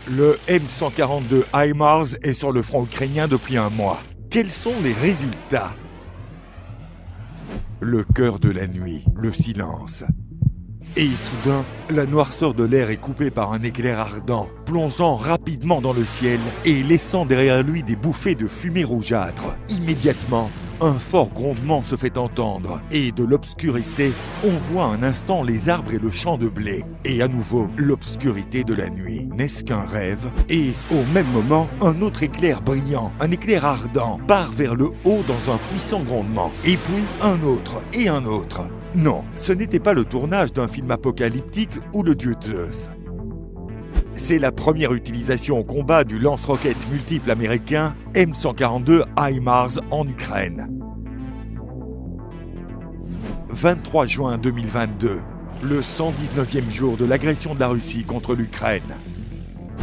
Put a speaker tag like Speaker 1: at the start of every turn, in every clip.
Speaker 1: Le M142 HIMARS est sur le front ukrainien depuis un mois. Quels sont les résultats? Le cœur de la nuit, le silence. Et soudain, la noirceur de l'air est coupée par un éclair ardent, plongeant rapidement dans le ciel et laissant derrière lui des bouffées de fumée rougeâtre. Immédiatement, un fort grondement se fait entendre et de l'obscurité, on voit un instant les arbres et le champ de blé. Et à nouveau, l'obscurité de la nuit. N'est-ce qu'un rêve? Et au même moment, un autre éclair brillant, un éclair ardent, part vers le haut dans un puissant grondement. Et puis, un autre et un autre. Non, ce n'était pas le tournage d'un film apocalyptique ou le dieu Zeus. C'est la première utilisation au combat du lance-roquettes multiple américain M142 HIMARS en Ukraine. 23 juin 2022, le 119e jour de l'agression de la Russie contre l'Ukraine.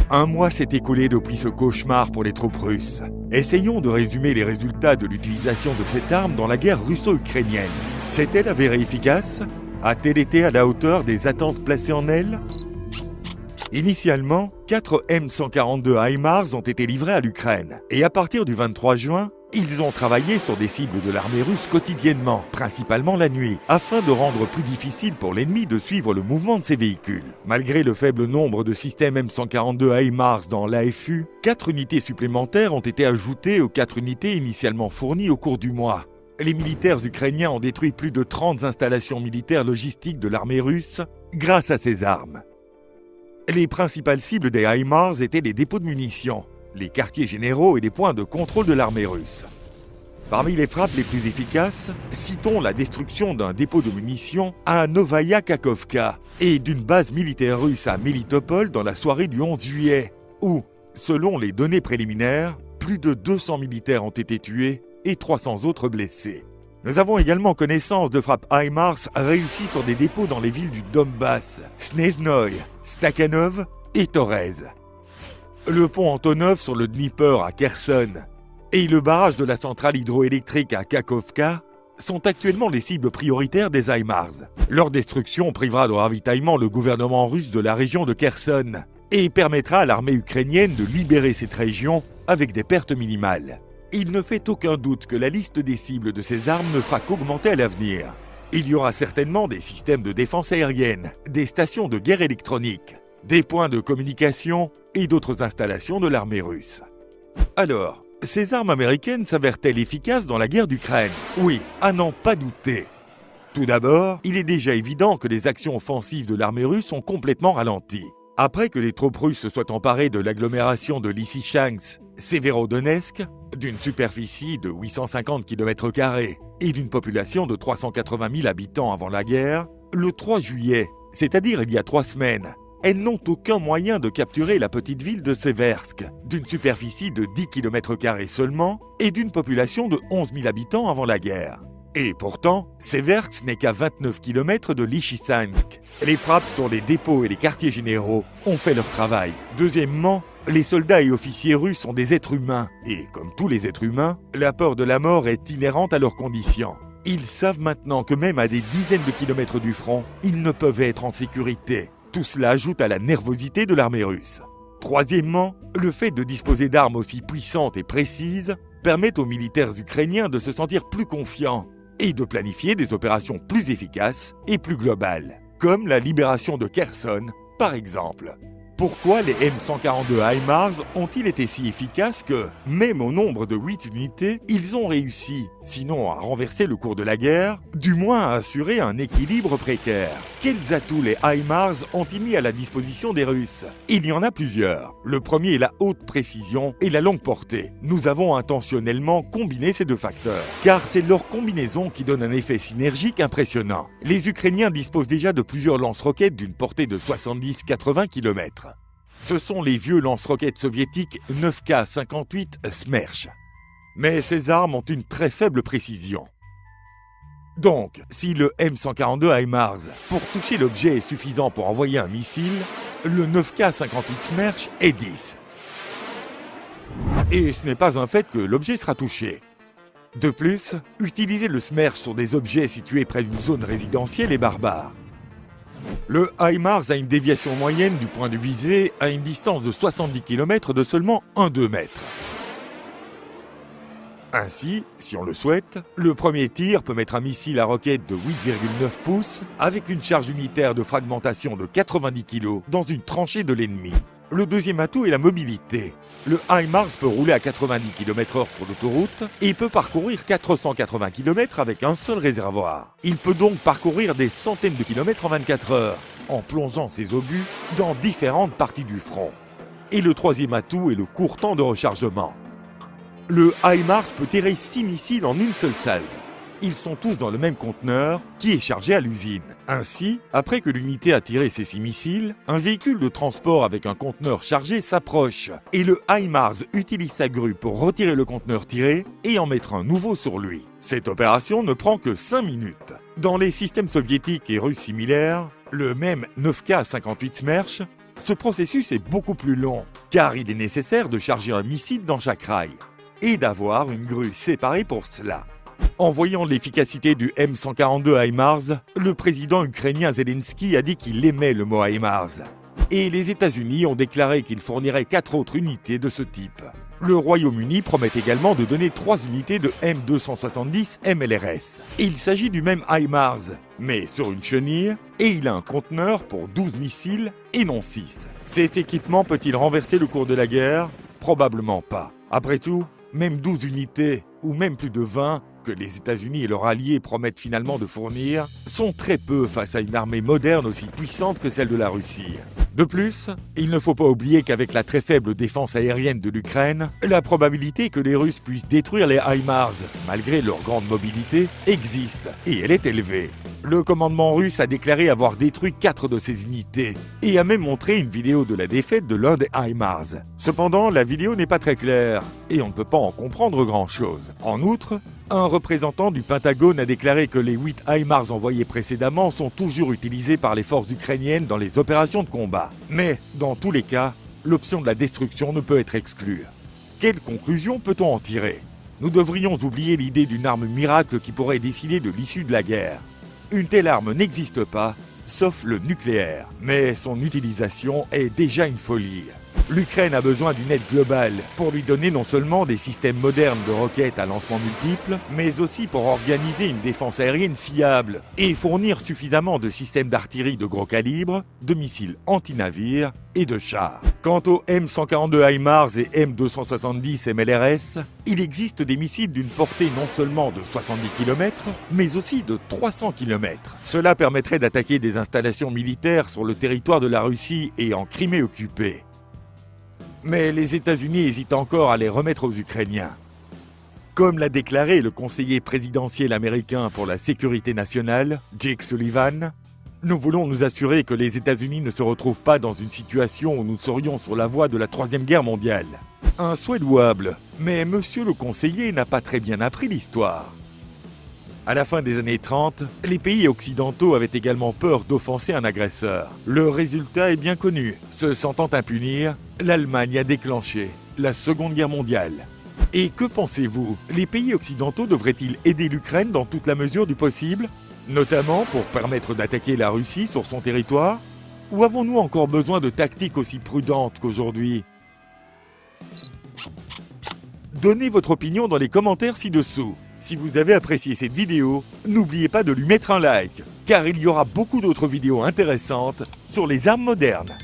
Speaker 1: Un mois s'est écoulé depuis ce cauchemar pour les troupes russes. Essayons de résumer les résultats de l'utilisation de cette arme dans la guerre russo-ukrainienne. S'est-elle avérée efficace? A-t-elle été à la hauteur des attentes placées en elle? Initialement, 4 M142 HIMARS ont été livrés à l'Ukraine. Et à partir du 23 juin, ils ont travaillé sur des cibles de l'armée russe quotidiennement, principalement la nuit, afin de rendre plus difficile pour l'ennemi de suivre le mouvement de ses véhicules. Malgré le faible nombre de systèmes M142 HIMARS dans l'AFU, 4 unités supplémentaires ont été ajoutées aux 4 unités initialement fournies au cours du mois. Les militaires ukrainiens ont détruit plus de 30 installations militaires logistiques de l'armée russe grâce à ces armes. Les principales cibles des HIMARS étaient les dépôts de munitions, les quartiers généraux et les points de contrôle de l'armée russe. Parmi les frappes les plus efficaces, citons la destruction d'un dépôt de munitions à Novaya Kakhovka et d'une base militaire russe à Melitopol dans la soirée du 11 juillet, où, selon les données préliminaires, plus de 200 militaires ont été tués et 300 autres blessés. Nous avons également connaissance de frappes HIMARS réussies sur des dépôts dans les villes du Donbass, Snezhnoï, Stakhanov et Torez. Le pont Antonov sur le Dnieper à Kherson et le barrage de la centrale hydroélectrique à Kakhovka sont actuellement les cibles prioritaires des HIMARS. Leur destruction privera de ravitaillement le gouvernement russe de la région de Kherson et permettra à l'armée ukrainienne de libérer cette région avec des pertes minimales. Il ne fait aucun doute que la liste des cibles de ces armes ne fera qu'augmenter à l'avenir. Il y aura certainement des systèmes de défense aérienne, des stations de guerre électronique, des points de communication et d'autres installations de l'armée russe. Alors, ces armes américaines s'avèrent-elles efficaces dans la guerre d'Ukraine? Oui, à n'en pas douter. Tout d'abord, il est déjà évident que les actions offensives de l'armée russe ont complètement ralenti. Après que les troupes russes se soient emparées de l'agglomération de Lysychansk, Severodonetsk, d'une superficie de 850 km² et d'une population de 380 000 habitants avant la guerre, le 3 juillet, c'est-à-dire il y a 3 semaines, elles n'ont aucun moyen de capturer la petite ville de Seversk, d'une superficie de 10 km² seulement et d'une population de 11 000 habitants avant la guerre. Et pourtant, Seversk n'est qu'à 29 km de Lysychansk. Les frappes sur les dépôts et les quartiers généraux ont fait leur travail. Deuxièmement, les soldats et officiers russes sont des êtres humains. Et comme tous les êtres humains, la peur de la mort est inhérente à leurs conditions. Ils savent maintenant que même à des dizaines de kilomètres du front, ils ne peuvent être en sécurité. Tout cela ajoute à la nervosité de l'armée russe. Troisièmement, le fait de disposer d'armes aussi puissantes et précises permet aux militaires ukrainiens de se sentir plus confiants et de planifier des opérations plus efficaces et plus globales, comme la libération de Kherson, par exemple. Pourquoi les M142 HIMARS ont-ils été si efficaces que, même au nombre de 8 unités, ils ont réussi, sinon à renverser le cours de la guerre, du moins à assurer un équilibre précaire? Quels atouts les HIMARS ont-ils mis à la disposition des Russes? Il y en a plusieurs. Le premier est la haute précision et la longue portée. Nous avons intentionnellement combiné ces deux facteurs, car c'est leur combinaison qui donne un effet synergique impressionnant. Les Ukrainiens disposent déjà de plusieurs lance-roquettes d'une portée de 70-80 km. Ce sont les vieux lance-roquettes soviétiques 9K-58 Smerch. Mais ces armes ont une très faible précision. Donc, si le M142 HIMARS pour toucher l'objet est suffisant pour envoyer un missile, le 9K-58 Smerch est 10. Et ce n'est pas un fait que l'objet sera touché. De plus, utiliser le Smerch sur des objets situés près d'une zone résidentielle est barbare. Le HIMARS a une déviation moyenne du point de visée à une distance de 70 km de seulement 1-2 mètres. Ainsi, si on le souhaite, le premier tir peut mettre un missile à roquette de 8,9 pouces avec une charge unitaire de fragmentation de 90 kg dans une tranchée de l'ennemi. Le deuxième atout est la mobilité. Le HIMARS peut rouler à 90 km/h sur l'autoroute et peut parcourir 480 km avec un seul réservoir. Il peut donc parcourir des centaines de kilomètres en 24 heures, en plongeant ses obus dans différentes parties du front. Et le troisième atout est le court temps de rechargement. Le HIMARS peut tirer 6 missiles en une seule salve. Ils sont tous dans le même conteneur qui est chargé à l'usine. Ainsi, après que l'unité a tiré ses 6 missiles, un véhicule de transport avec un conteneur chargé s'approche et le HIMARS utilise sa grue pour retirer le conteneur tiré et en mettre un nouveau sur lui. Cette opération ne prend que 5 minutes. Dans les systèmes soviétiques et russes similaires, le même 9K-58 Smerch, ce processus est beaucoup plus long car il est nécessaire de charger un missile dans chaque rail et d'avoir une grue séparée pour cela. En voyant l'efficacité du M142 HIMARS, le président ukrainien Zelensky a dit qu'il aimait le mot HIMARS. Et les États-Unis ont déclaré qu'ils fourniraient 4 autres unités de ce type. Le Royaume-Uni promet également de donner 3 unités de M270 MLRS. Il s'agit du même HIMARS, mais sur une chenille, et il a un conteneur pour 12 missiles et non 6. Cet équipement peut-il renverser le cours de la guerre ? Probablement pas. Après tout, même 12 unités, ou même plus de 20, que les États-Unis et leurs alliés promettent finalement de fournir, sont très peu face à une armée moderne aussi puissante que celle de la Russie. De plus, il ne faut pas oublier qu'avec la très faible défense aérienne de l'Ukraine, la probabilité que les Russes puissent détruire les HIMARS, malgré leur grande mobilité, existe, et elle est élevée. Le commandement russe a déclaré avoir détruit 4 de ces unités, et a même montré une vidéo de la défaite de l'un des HIMARS. Cependant, la vidéo n'est pas très claire, et on ne peut pas en comprendre grand-chose. En outre, un représentant du Pentagone a déclaré que les 8 HIMARS envoyés précédemment sont toujours utilisés par les forces ukrainiennes dans les opérations de combat. Mais, dans tous les cas, l'option de la destruction ne peut être exclue. Quelle conclusion peut-on en tirer ? Nous devrions oublier l'idée d'une arme miracle qui pourrait décider de l'issue de la guerre. Une telle arme n'existe pas, sauf le nucléaire. Mais son utilisation est déjà une folie. L'Ukraine a besoin d'une aide globale pour lui donner non seulement des systèmes modernes de roquettes à lancement multiples, mais aussi pour organiser une défense aérienne fiable et fournir suffisamment de systèmes d'artillerie de gros calibre, de missiles anti-navires et de chars. Quant aux M142 HIMARS et M270 MLRS, il existe des missiles d'une portée non seulement de 70 km, mais aussi de 300 km. Cela permettrait d'attaquer des installations militaires sur le territoire de la Russie et en Crimée occupée. Mais les États-Unis hésitent encore à les remettre aux Ukrainiens. Comme l'a déclaré le conseiller présidentiel américain pour la sécurité nationale, Jake Sullivan, nous voulons nous assurer que les États-Unis ne se retrouvent pas dans une situation où nous serions sur la voie de la Troisième Guerre mondiale. Un souhait louable, mais monsieur le conseiller n'a pas très bien appris l'histoire. À la fin des années 30, les pays occidentaux avaient également peur d'offenser un agresseur. Le résultat est bien connu. Se sentant impunir, l'Allemagne a déclenché la Seconde Guerre mondiale. Et que pensez-vous ? Les pays occidentaux devraient-ils aider l'Ukraine dans toute la mesure du possible ? Notamment pour permettre d'attaquer la Russie sur son territoire ? Ou avons-nous encore besoin de tactiques aussi prudentes qu'aujourd'hui ? Donnez votre opinion dans les commentaires ci-dessous. Si vous avez apprécié cette vidéo, n'oubliez pas de lui mettre un like, car il y aura beaucoup d'autres vidéos intéressantes sur les armes modernes.